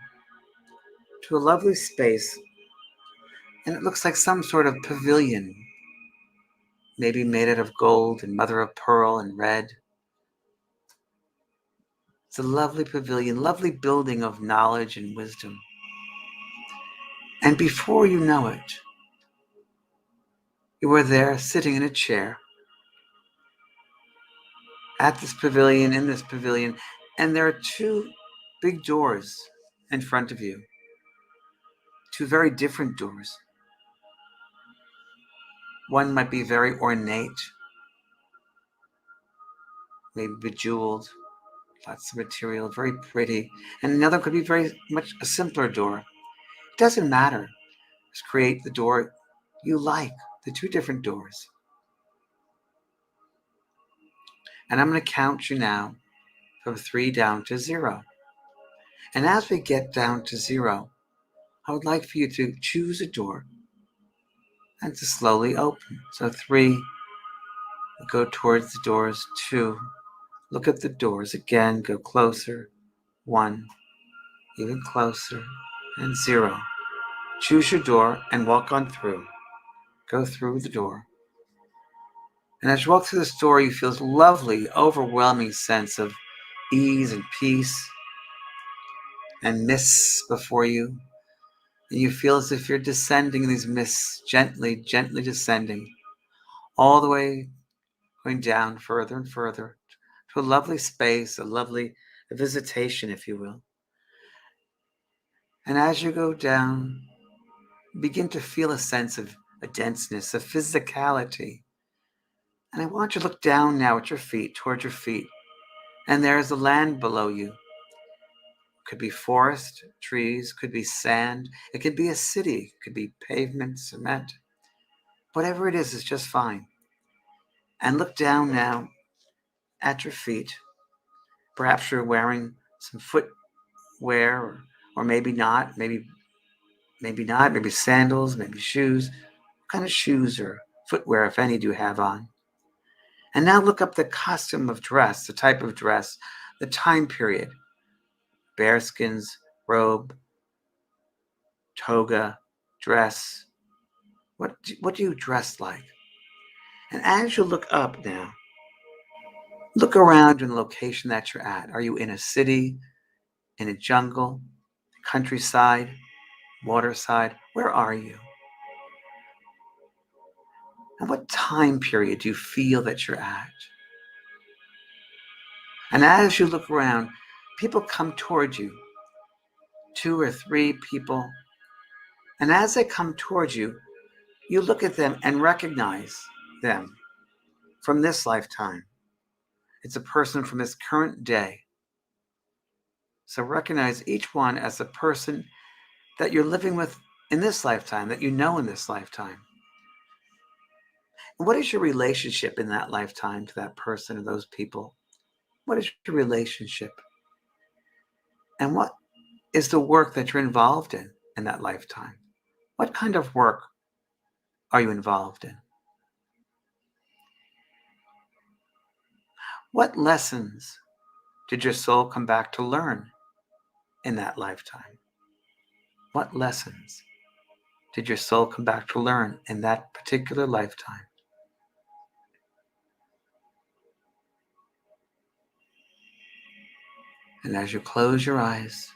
to a lovely space. And it looks like some sort of pavilion, maybe made out of gold and mother of pearl and red. It's a lovely pavilion, lovely building of knowledge and wisdom. And before you know it, you are there sitting in a chair at this pavilion, in this pavilion, and there are two big doors in front of you. Two very different doors. One might be very ornate, maybe bejeweled, lots of material, very pretty. And another could be very much a simpler door. It doesn't matter. Just create the door you like, the two different doors. And I'm going to count you now from 3 down to 0. And as we get down to 0, I would like for you to choose a door and to slowly open. So 3, go towards the doors. 2, look at the doors again, go closer. 1, even closer. And 0. Choose your door and walk on through. Go through the door. And as you walk through this door, you feel this lovely, overwhelming sense of ease and peace and mists before you. And you feel as if you're descending in these mists, gently, gently descending, all the way going down further and further to a lovely space, a lovely visitation, if you will. And as you go down, you begin to feel a sense of a denseness, a physicality. And I want you to look down now at your feet, towards your feet. And there's the land below you. Could be forest, trees, could be sand. It could be a city, it could be pavement, cement. Whatever it is just fine. And look down now at your feet. Perhaps you're wearing some footwear, or maybe not. Maybe not. Maybe sandals, maybe shoes. What kind of shoes or footwear, if any, do you have on? And now look up the costume of dress, the type of dress, the time period. Bearskins, robe, toga, dress. What do you dress like? And as you look up now, look around in the location that you're at. Are you in a city, in a jungle, countryside, waterside? Where are you? And what time period do you feel that you're at? And as you look around, people come towards you, 2 or 3 people. And as they come towards you, you look at them and recognize them from this lifetime. It's a person from this current day. So recognize each one as a person that you're living with in this lifetime, that you know in this lifetime. And what is your relationship in that lifetime to that person or those people? What is your relationship? And what is the work that you're involved in that lifetime? What kind of work are you involved in? What lessons did your soul come back to learn in that lifetime? What lessons did your soul come back to learn in that particular lifetime? And as you close your eyes,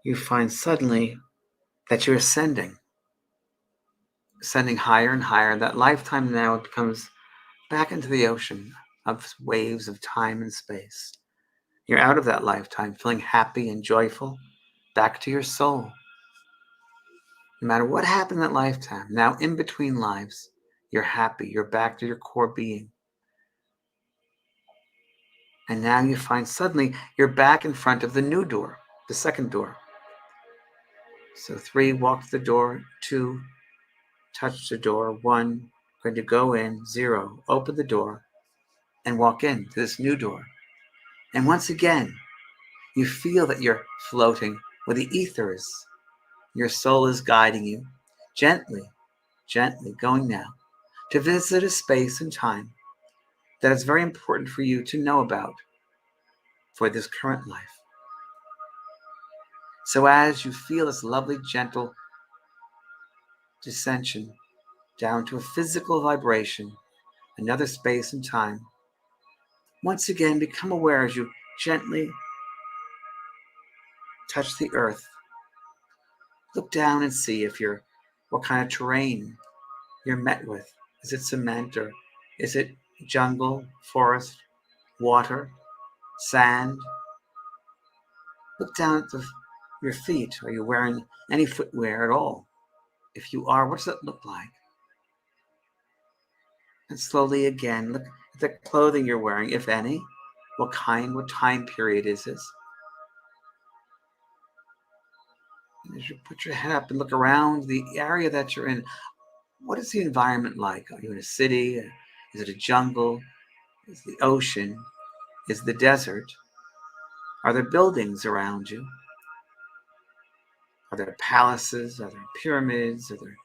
you find suddenly that you're ascending higher and higher. That lifetime now becomes back into the ocean of waves of time and space. You're out of that lifetime feeling happy and joyful, back to your soul. No matter what happened in that lifetime, now in between lives, you're happy, you're back to your core being. And now you find suddenly you're back in front of the new door, the second door. So 3, walk to the door. 2, touch the door. 1, going to go in. 0, open the door and walk in to this new door. And once again, you feel that you're floating with the ethers. Your soul is guiding you gently, gently going now to visit a space and time that is very important for you to know about for this current life. So as you feel this lovely, gentle descension down to a physical vibration, another space and time, once again become aware as you gently touch the earth. Look down and see what kind of terrain you're met with. Is it cement, or is it jungle, forest, water, sand? Look down at your feet. Are you wearing any footwear at all? If you are, what does it look like? And slowly again, look at the clothing you're wearing, if any. What time period is this? And as you put your head up and look around the area that you're in, what is the environment like? Are you in a city? Is it a jungle? Is it the ocean? Is it the desert? Are there buildings around you? Are there palaces? Are there pyramids? Are there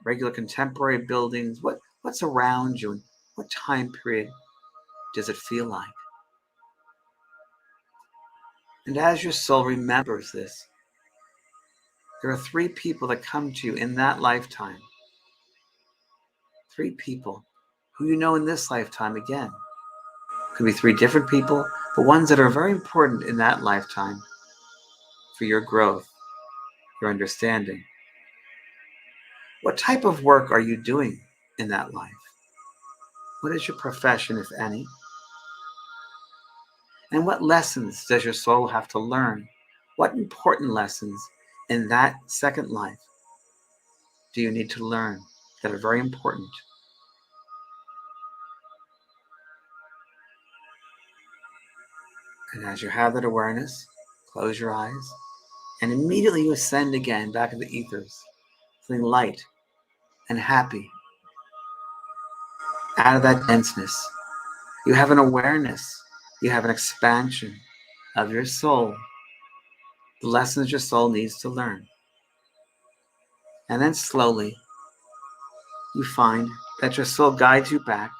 regular contemporary buildings? What's around you, and what time period does it feel like? And as your soul remembers this, there are 3 people that come to you in that lifetime. 3 people who you know in this lifetime again. Could be 3 different people, but ones that are very important in that lifetime for your growth, your understanding. What type of work are you doing in that life? What is your profession, if any? And what lessons does your soul have to learn? What important lessons in that second life do you need to learn that are very important? And as you have that awareness, close your eyes, and immediately you ascend again back into the ethers, feeling light and happy. Out of that denseness, you have an awareness, you have an expansion of your soul, the lessons your soul needs to learn. And then slowly, you find that your soul guides you back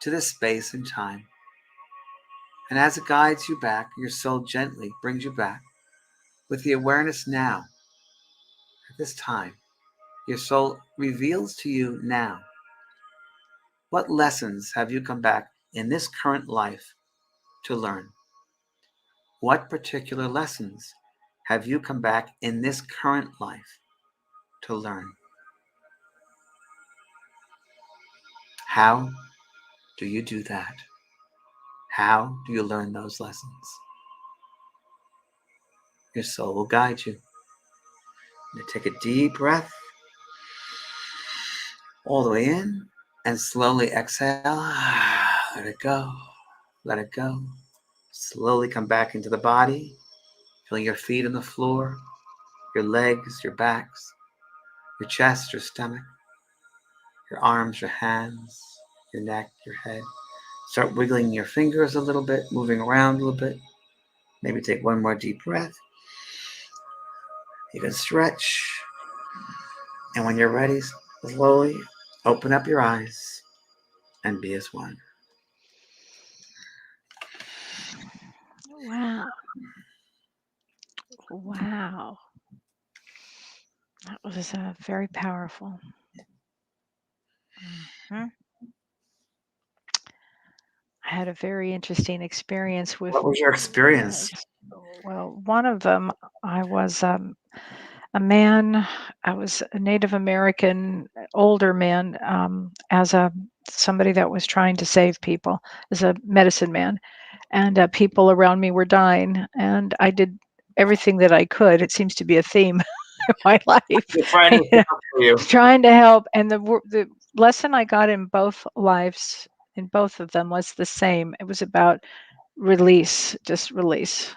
to this space and time. And as it guides you back, your soul gently brings you back with the awareness now, at this time, your soul reveals to you now. What lessons have you come back in this current life to learn? What particular lessons have you come back in this current life to learn? How do you do that? How do you learn those lessons? Your soul will guide you. Now take a deep breath all the way in and slowly exhale. Let it go. Let it go. Slowly come back into the body. Feel your feet on the floor, your legs, your backs, your chest, your stomach, your arms, your hands, your neck, your head. Start wiggling your fingers a little bit, moving around a little bit. Maybe take one more deep breath. You can stretch. And when you're ready, slowly open up your eyes and be as one. Wow. Wow. That was very powerful. Mm-hmm. I had a very interesting experience with. What was your experience? Well, one of them, I was a man. I was a Native American, older man, as somebody that was trying to save people, as a medicine man, and people around me were dying, and I did everything that I could. It seems to be a theme in my life. Trying to help, and the lesson I got in both lives, in both of them, was the same. It was about release, just release.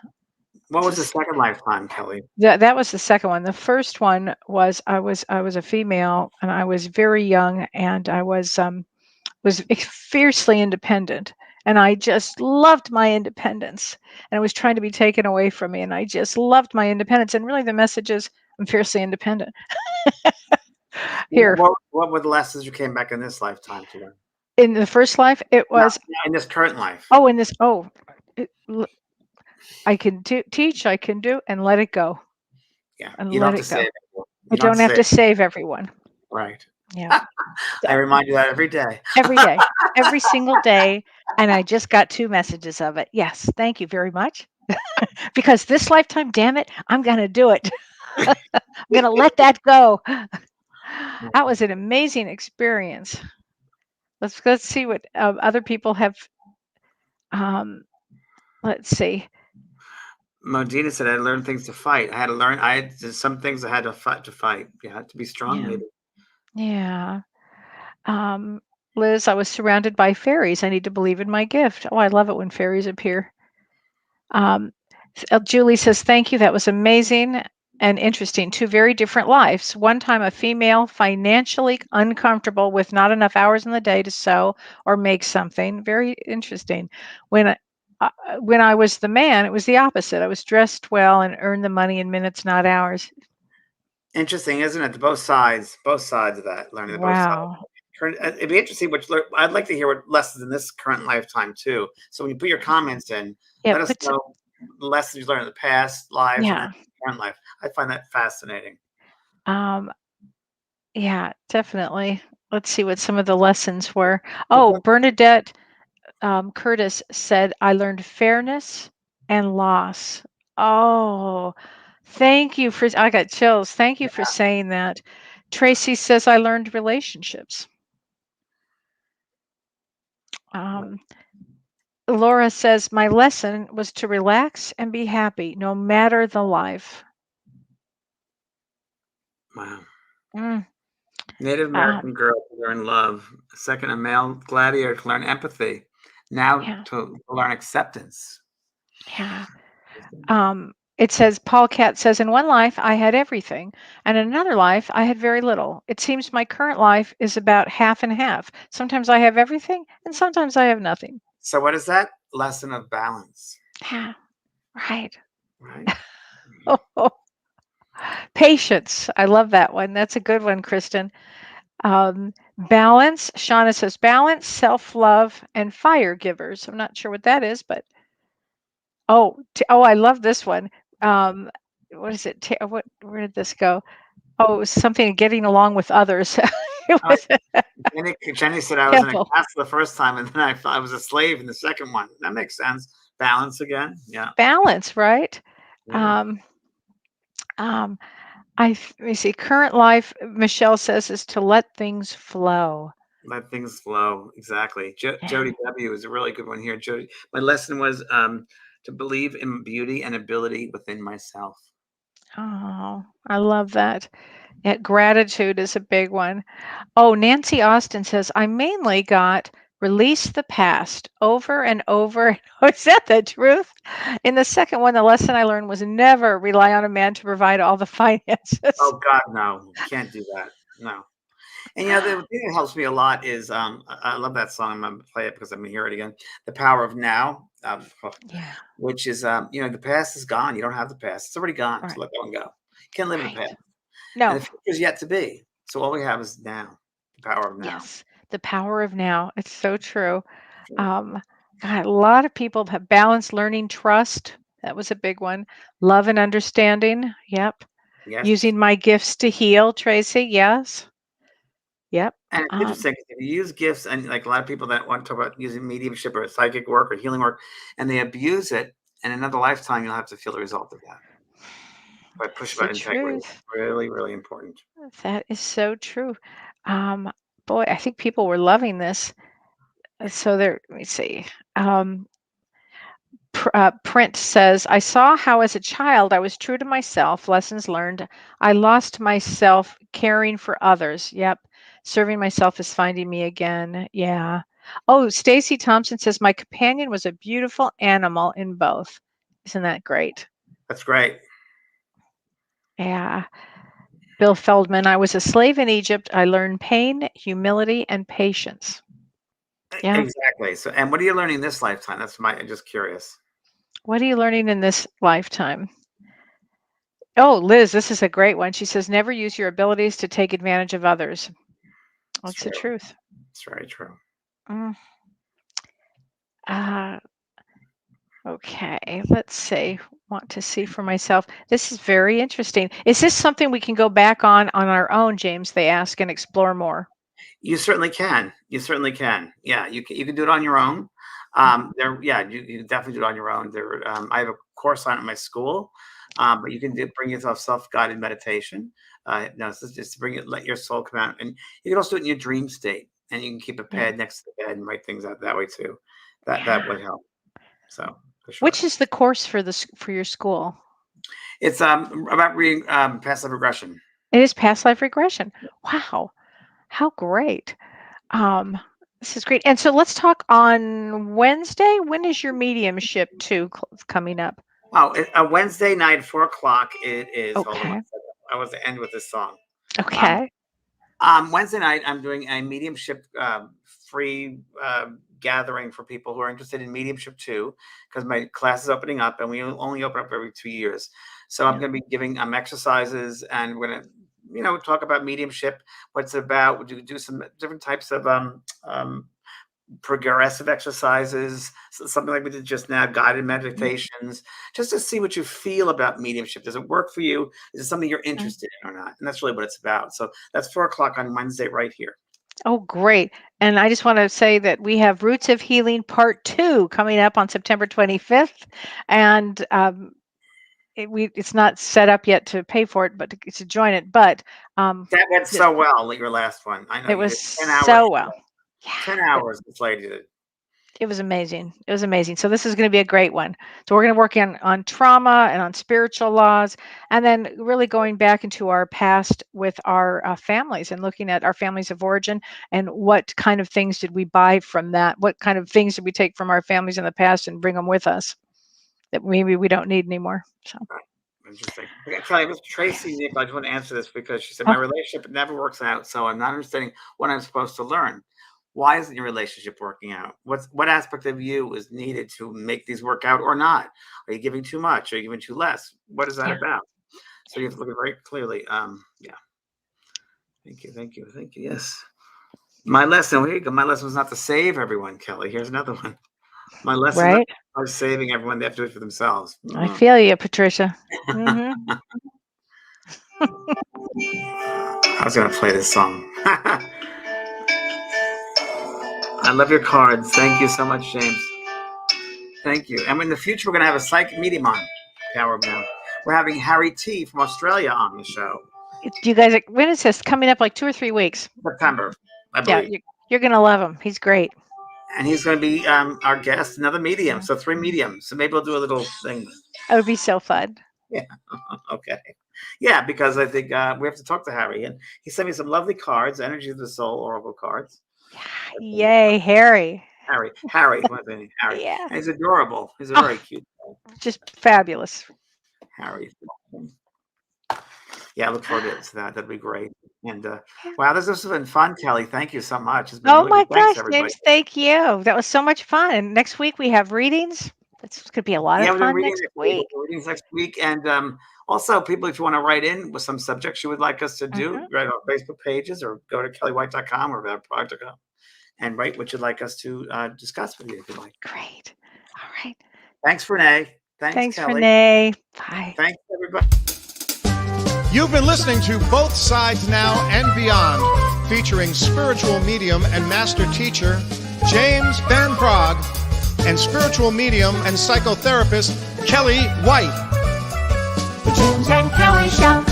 What was the second lifetime, Kellee? That was the second one. The first one was I was a female, and I was very young, and I was fiercely independent, and I just loved my independence, and it was trying to be taken away from me, and I just loved my independence. And really, the message is I'm fiercely independent. Here. What were the lessons you came back in this lifetime to learn? In the first life, it was in this current life. Oh, in this. Oh, I can teach. I can do, and let it go. Yeah, and you let don't it go. I don't have to save everyone. Right. Yeah. I remind you that every day. Every day, every single day, and I just got 2 messages of it. Yes, thank you very much. Because this lifetime, damn it, I'm gonna do it. I'm gonna let that go. That was an amazing experience. Let's see what other people have. Let's see. Modena said I learned things to fight. I had to learn. I had some things I had to fight. You had to be strong, Yeah. maybe. Yeah. Liz, I was surrounded by fairies. I need to believe in my gift. Oh, I love it when fairies appear. Julie says, thank you. That was amazing and interesting. 2 very different lives. One time, a female, financially uncomfortable with not enough hours in the day to sew or make something. Very interesting. When I was the man, it was the opposite. I was dressed well and earned the money in minutes, not hours. Interesting, isn't it? Both sides of that, learning both sides. It'd be interesting. I'd like to hear what lessons in this current lifetime too. So when you put your comments in, let us know the lessons you learned in the past lives and the current life. I find that fascinating. Yeah, definitely. Let's see what some of the lessons were. Oh, Bernadette Curtis said, I learned fairness and loss. Oh, thank you for, I got chills. Thank you for saying that. Tracy says, I learned relationships. Laura says, my lesson was to relax and be happy no matter the life. Wow. Native American girl to learn love. Second, a male gladiator to learn empathy. Now to learn acceptance. Yeah. It says, Paul Cat says, in one life I had everything, and in another life I had very little. It seems my current life is about half and half. Sometimes I have everything, and sometimes I have nothing. So what is that? Lesson of balance. Yeah, right. Right. Patience. I love that one. That's a good one, Kristen. Balance. Shauna says, balance, self-love, and fire givers. I'm not sure what that is, but I love this one. What is it? Where did this go? Oh, it was something getting along with others. It Oh, was Jenny said I was in a careful. castle the first time, and then I was a slave in the second one. That makes sense. Balance again. Yeah. Balance, right? Yeah. Um, um, let me see. Current life, Michelle says, is to let things flow. Let things flow. Exactly. Yeah. Jody W is a really good one here. Jody, my lesson was to believe in beauty and ability within myself. Oh, I love that. Yeah, gratitude is a big one. Oh, Nancy Austin says, I mainly got release the past over and over. Is that the truth? In the second one, the lesson I learned was never rely on a man to provide all the finances. Oh God, no, can't do that. No. And the thing that helps me a lot is I love that song. I'm gonna play it because I'm gonna hear it again. The Power of Now, Yeah, which is the past is gone. You don't have the past. It's already gone. So right, let that one go. You can't live in the right. past. And No, the future is yet to be. So all we have is now. The power of now. yes, the power of now. It's so true. Sure. Um, God, a lot of people have balanced learning trust. That was a big one. Love and understanding. Yep. Yes. Using my gifts to heal, Tracy. Yes. Yep. And it's Um, interesting 'cause if you use gifts and like a lot of people that want to talk about using mediumship or psychic work or healing work and they abuse it, in another lifetime you'll have to feel the result of that. By push it's the about integrity. truth. Really, really important. That is so true. Um, Boy, I think people were loving this. So there, let me see. Um, Print says, I saw how as a child I was true to myself, lessons learned. I lost myself caring for others. Yep. Serving myself is finding me again. Yeah. Oh, Stacy Thompson says, my companion was a beautiful animal in both. Isn't that great? That's great. Yeah. Bill Feldman, I was a slave in Egypt. I learned pain, humility, and patience. Yeah. Exactly. So, and what are you learning this lifetime? That's my. I'm just curious. What are you learning in this lifetime? Oh, Liz, this is a great one. She says, never use your abilities to take advantage of others. It's That's the true. truth. It's very true. Mm, uh, okay, let's see. Want to see for myself. This is very interesting. Is this something we can go back on our own, James? They ask and explore more. You certainly can. You certainly can. Yeah, you can do it on your own. Mhm. You definitely do it on your own. I have a course on it at my school, but you can bring yourself self-guided meditation. No, it's just to bring it, let your soul come out, and you can also do it in your dream state, and you can keep a Yeah, pad next to the bed and write things out that way too. That yeah. would help. So for Which sure, is the course for for your school? it's about reading passive regression. It is past life regression. Wow, how great! Um, this is great. And so let's talk on Wednesday. When is your mediumship coming up? Oh, a Wednesday night, 4 o'clock. It is. Hold on one Okay. second. I was to end with this song. Um, Okay. Wednesday night, I'm doing a mediumship free gathering for people who are interested in mediumship too, because my class is opening up, and we only open up every 2 years. So I'm Yeah. going to be giving exercises, and we're going to, talk about mediumship, what it's about. We do some different types of progressive exercises, something like we did just now, guided Mm, meditations, just to see what you feel about mediumship. Does it work for you? Is it something you're okay. interested in or not? And that's really what it's about. So that's 4 o'clock on Wednesday right here. Oh, great. And I just want to say that we have Roots of Healing Part 2 coming up on September 25th. And it's not set up yet to pay for it, but to join it. But um, That went just, so well, like your last one. I know it you was did 10 hours. so well. Yeah. 10 It, hours this lady did. it was amazing. It was amazing. So this is going to be a great one. So we're going to work on trauma and on spiritual laws, and then really going back into our past with our families and looking at our families of origin and what kind of things did we buy from that? What kind of things did we take from our families in the past and bring them with us that maybe we don't need anymore? So, Interesting. Okay, Kelly, Miss Tracy Nick, I just want to answer this because she said my oh, relationship never works out, so I'm not understanding what I'm supposed to learn. Why isn't your relationship working out? What aspect of you is needed to make these work out or not? Are you giving too much? Are you giving too less? What is that yeah. about? So you have to look at it very clearly. Yeah. Thank you. Thank you. Thank you. Yes. My lesson. Here you go. My lesson was not to save everyone, Kelly. Here's another one. My lesson Right. is saving everyone. They have to do it for themselves. I feel you, Patricia. Hmm. I was going to play this song. I love your cards. Thank you so much, James. Thank you. And in the future, we're going to have a psychic medium on Powerbound. We're having Harry T from Australia on the show. Do you guys? When is this coming up? Like 2 or 3 weeks. September, I believe. Yeah, you're going to love him. He's great. And he's going to be our guest, another medium. So 3 mediums. So maybe we'll do a little thing. That would be so fun. Yeah. Okay. Yeah, because I think we have to talk to Harry. And he sent me some lovely cards, Energy of the Soul, Oracle cards. Yay, Harry. Harry. Yeah. And he's adorable. He's a very cute guy. Just fabulous. Harry. Yeah, I look forward to that. That'd be great. And wow, this has been fun, Kellee. Thank you so much. It's been really My good. Thanks, gosh, James, thank you. That was so much fun. And next week we have readings. It's going to be a lot of fun next week. Readings next week. And also, people, if you want to write in with some subjects you would like us to do, write on our Facebook pages or go to kellywhite.com or product.com and write what you'd like us to discuss with you if you like. Great. All right. Thanks, Renee. Thanks, Kellee. Renee. Bye. Thanks, everybody. You've been listening to Both Sides Now and Beyond, featuring spiritual medium and master teacher James Van Praagh and spiritual medium and psychotherapist Kellee White. The James and Kellee Show.